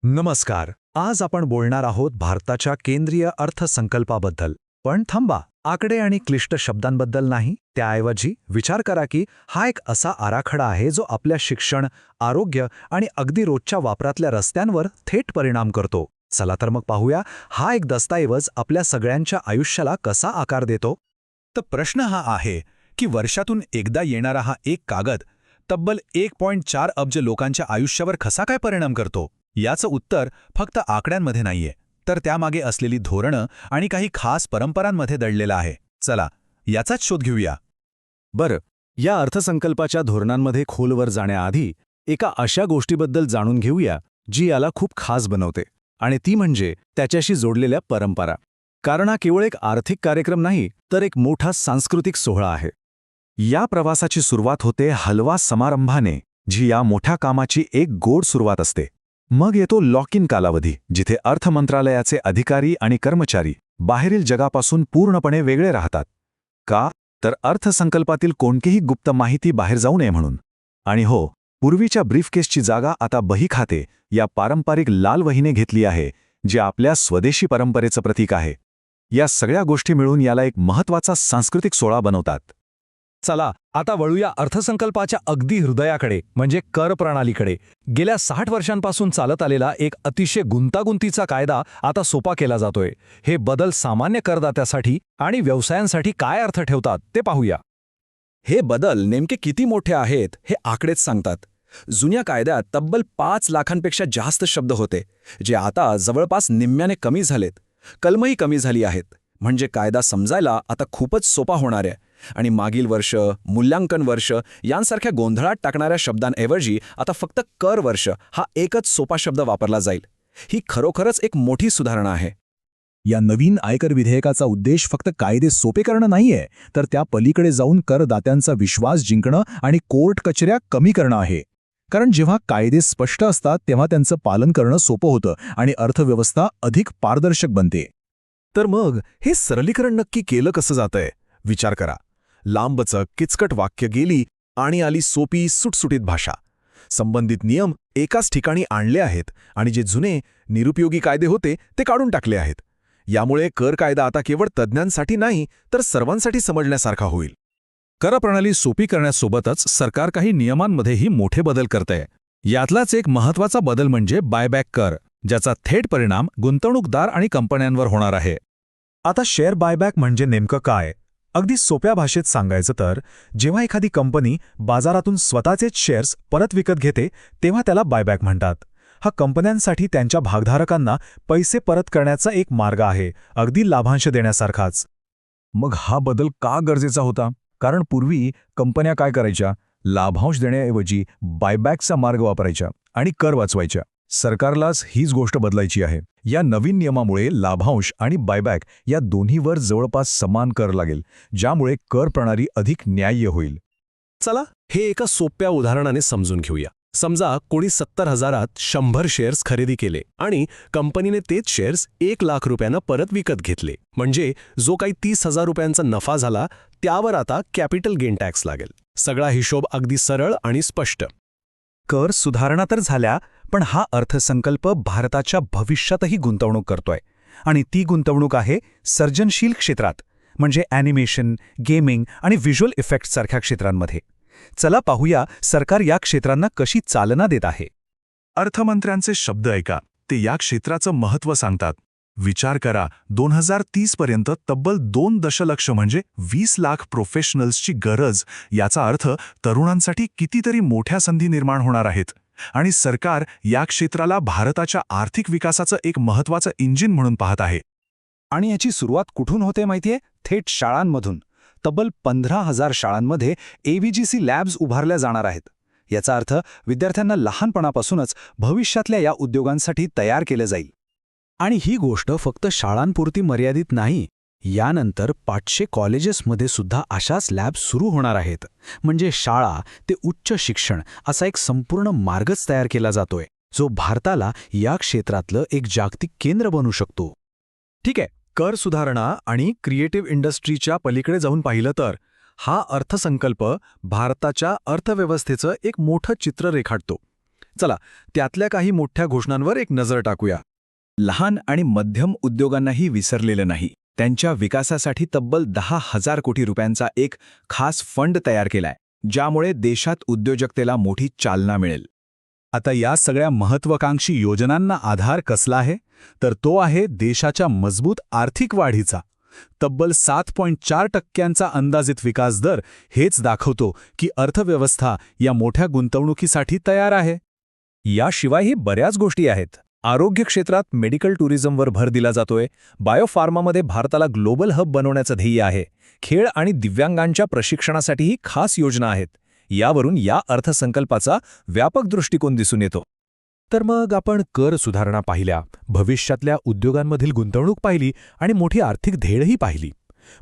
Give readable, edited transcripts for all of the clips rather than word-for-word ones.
नमस्कार. आज आपण बोलणार आहोत भारताच्या केंद्रीय अर्थसंकल्पाबद्दल. पण थांबा, आकडे आणि क्लिष्ट शब्दांबद्दल नाही. त्याऐवजी विचार करा की हा एक असा आराखडा आहे जो आपल्या शिक्षण, आरोग्य आणि अगदी रोजच्या वापरातल्या रस्त्यांवर थेट परिणाम करतो. चला तर मग पाहूया, हा एक दस्तऐवज आपल्या सगळ्यांच्या आयुष्याला कसा आकार देतो. तर प्रश्न हा आहे की वर्षातून एकदा येणारा हा एक कागद तब्बल 1.4 अब्ज लोकांच्या आयुष्यावर कसा काय परिणाम करतो. याचं उत्तर फक्त आकड्यांमध्ये नाहीये, तर त्यामागे असलेली धोरणं आणि काही खास परंपरांमध्ये दडलेलं आहे. चला याचाच शोध घेऊया. बरं, या अर्थसंकल्पाच्या धोरणांमध्ये खोलवर जाण्याआधी एका अशा गोष्टीबद्दल जाणून घेऊया जी याला खूप खास बनवते, आणि ती म्हणजे त्याच्याशी जोडलेल्या परंपरा. कारण हा केवळ एक आर्थिक कार्यक्रम नाही, तर एक मोठा सांस्कृतिक सोहळा आहे. या प्रवासाची सुरुवात होते हलवा समारंभाने, जी या मोठ्या कामाची एक गोड सुरुवात असते. मग येतो लॉक इन कालावधी, जिथे अर्थ मंत्रालयाचे अधिकारी आणि कर्मचारी बाहेरील जगापासून पूर्णपणे वेगळे राहतात. का? तर अर्थसंकल्पातील कोणतीही गुप्त माहिती बाहेर जाऊ नये म्हणून. आणि हो, पूर्वीच्या ब्रीफकेसची जागा आता बही खाते या पारंपरिक लाल वहीने घेतली आहे, जे आपल्या स्वदेशी परंपरेचं प्रतीक आहे. या सगळ्या गोष्टी मिळून याला एक महत्त्वाचा सांस्कृतिक सोहळा बनवतात. चला आता वळूया अर्थसंकल्पाच्या अगदी हृदयाकडे, म्हणजे कर प्रणालीकडे. गेल्या 60 वर्षांपासून चालत आलेला एक अतिशय गुंतागुंतीचा कायदा आता सोपा केला जातोय. हे बदल सामान्य करदात्यासाठी आणि व्यवसायांसाठी काय अर्थ ठेवतात ते पाहूया. हे बदल नेमके किती मोठे आहेत हे आकडेच सांगतात. जुन्या कायद्यात तब्बल 5 लाखांपेक्षा जास्त शब्द होते, जे आता जवळपास निम्म्याने कमी झालेत. कलमही कमी झाली आहेत. म्हणजे कायदा समजायला आता खूपच सोपा होणार आहे. आणि मागील वर्ष, मूल्यांकन वर्ष यांसारख्या गोंधळात टाकणाऱ्या शब्दांऐवजी आता फक्त कर वर्ष हा एकच सोपा शब्द वापरला जाईल. ही खरोखरच एक मोठी सुधारणा आहे. या नवीन आयकर विधेयकाचा उद्देश फक्त कायदे सोपे करणं नाहीये, तर त्या पलीकडे जाऊन करदात्यांचा विश्वास जिंकणं आणि कोर्ट कचऱ्या कमी करणं आहे. कारण जेव्हा कायदे स्पष्ट असतात तेव्हा त्यांचं पालन करणं सोपं होतं आणि अर्थव्यवस्था अधिक पारदर्शक बनते. तर मग हे सरलीकरण नक्की केलं कसं जातंय? विचार करा. लांबचक किचकट वाक्य गेली आणि आली सोपी सुटसुटीत भाषा. संबंधित नियम एकाच ठिकाणी आणले आहेत आणि जे जुने निरुपयोगी कायदे होते ते काढून टाकले आहेत. यामुळे कर कायदा आता केवळ तज्ज्ञांसाठी नाही, तर सर्वांसाठी समजण्यासारखा होईल. करप्रणाली सोपी करण्यासोबतच सरकार काही नियमांमध्येही मोठे बदल करतंय. यातलाच एक महत्त्वाचा बदल म्हणजे बायबॅक कर, ज्याचा थेट परिणाम गुंतवणूकदार आणि कंपन्यांवर होणार आहे. आता शेअर बायबॅक म्हणजे नेमकं काय? अगदी सोप्या भाषेत सांगायचं तर, जेव्हा एखादी कंपनी बाजारातून स्वतःचेच शेअर्स परत विकत घेते तेव्हा त्याला बायबॅक म्हणतात. हा कंपन्यांसाठी त्यांच्या भागधारकांना पैसे परत करण्याचा एक मार्ग आहे, अगदी लाभांश देण्यासारखाच. मग हा बदल का गरजेचा होता? कारण पूर्वी कंपन्या काय करायच्या? लाभांश देण्याऐवजी बायबॅकचा मार्ग वापरायच्या आणि कर वाचवायच्या. सरकारलाच हीच गोष्ट बदलायची आहे. या नवीन नियमामुळे लाभांश आणि बायबॅक या दोन्हीवर जवळपास समान कर लागेल, ज्यामुळे कर प्रणाली अधिक न्याय्य होईल. चला हे एका सोप्या उदाहरणाने समजून घेऊया. समजा कोणी 70,000त 100 शेअर्स खरेदी केले आणि कंपनीने तेच शेअर्स 1 लाख रुपयांना परत विकत घेतले. म्हणजे जो काही 30,000 रुपयांचा नफा झाला त्यावर आता कॅपिटल गेन टॅक्स लागेल. सगळा हिशोब अगदी सरळ आणि स्पष्ट. कर सुधारणा तर झाल्या, पण हा अर्थसंकल्प भारताच्या भविष्यातही गुंतवणूक करतोय. आणि ती गुंतवणूक आहे सर्जनशील क्षेत्रात, म्हणजे ॲनिमेशन, गेमिंग आणि व्हिज्युअल इफेक्ट्ससारख्या क्षेत्रांमध्ये. चला पाहूया सरकार या क्षेत्रांना कशी चालना देत आहे. अर्थमंत्र्यांचे शब्द ऐका, ते या क्षेत्राचं महत्त्व सांगतात. विचार करा, 2030 पर्यंत तब्बल 2 दशलक्ष म्हणजे 20 लाख प्रोफेशनल्सची गरज. याचा अर्थ तरुणांसाठी कितीतरी मोठ्या संधी निर्माण होणार आहेत. आणि सरकार या क्षेत्राला भारताच्या आर्थिक विकासाचं एक महत्त्वाचं इंजिन म्हणून पाहत आहे. आणि याची सुरुवात कुठून होते माहितीये? थेट शाळांमधून. तब्बल 15,000 शाळांमध्ये AVGC लॅब्स उभारल्या जाणार आहेत. याचा अर्थ विद्यार्थ्यांना लहानपणापासूनच भविष्यातल्या या उद्योगांसाठी तयार केलं जाईल. आणि ही गोष्ट फक्त शाळांपुरती मर्यादित नाही. यानंतर 500 कॉलेजेसमध्ये सुद्धा अशाच लॅब्स सुरू होणार आहेत. म्हणजे शाळा ते उच्च शिक्षण असा एक संपूर्ण मार्गच तयार केला जातोय, जो भारताला या क्षेत्रातलं एक जागतिक केंद्र बनू शकतो. ठीक आहे, कर सुधारणा आणि क्रिएटिव्ह इंडस्ट्रीच्या पलीकडे जाऊन पाहिलं तर हा अर्थसंकल्प भारताच्या अर्थव्यवस्थेचं एक मोठं चित्र रेखाटतो. चला त्यातल्या काही मोठ्या घोषणांवर एक नजर टाकूया. लहान आणि मध्यम उद्योगांनाही विसरलेलं नाही. त्यांच्या विकासासाठी तब्बल 10,000 कोटी रुपयांचा एक खास फंड तयार केलाय, ज्यामुळे देशात उद्योजकतेला मोठी चालना मिळेल. आता या सगळ्या महत्त्वाकांक्षी योजनांना आधार कसला आहे? तर तो आहे देशाच्या मजबूत आर्थिक वाढीचा. तब्बल 7.4% अंदाजित विकास दर हेच दाखवतो की अर्थव्यवस्था या मोठ्या गुंतवणुकीसाठी तयार आहे. याशिवायही बऱ्याच गोष्टी आहेत. आरोग्य क्षेत्रात मेडिकल टुरिझमवर भर दिला जातोय. बायोफार्मामध्ये भारताला ग्लोबल हब बनवण्याचं ध्येय आहे. खेळ आणि दिव्यांगांच्या प्रशिक्षणासाठीही खास योजना आहेत. यावरून या अर्थसंकल्पाचा व्यापक दृष्टिकोन दिसून येतो. तर मग आपण कर सुधारणा पाहिल्या, भविष्यातल्या उद्योगांमधील गुंतवणूक पाहिली आणि मोठी आर्थिक ध्येयही पाहिली.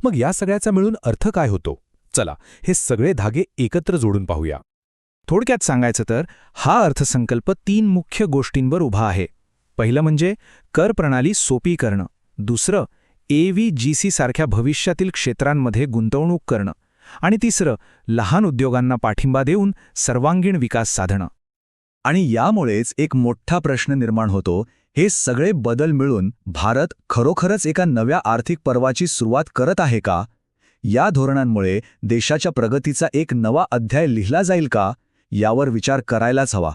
मग या सगळ्याचा मिळून अर्थ काय होतो? चला हे सगळे धागे एकत्र जोडून पाहूया. थोडक्यात सांगायचं तर हा अर्थसंकल्प 3 मुख्य गोष्टींवर उभा आहे. पहिलं म्हणजे कर प्रणाली सोपी करणं, दुसरं AVGC सारख्या भविष्यातील क्षेत्रांमध्ये गुंतवणूक करणं आणि तिसरं लहान उद्योगांना पाठिंबा देऊन सर्वांगीण विकास साधणं. आणि यामुळेच एक मोठा प्रश्न निर्माण होतो, हे सगळे बदल मिळून भारत खरोखरच एका नव्या आर्थिक पर्वाची सुरुवात करत आहे का? या धोरणांमुळे देशाच्या प्रगतीचा एक नवा अध्याय लिहिला जाईल का? यावर विचार करायलाच हवा.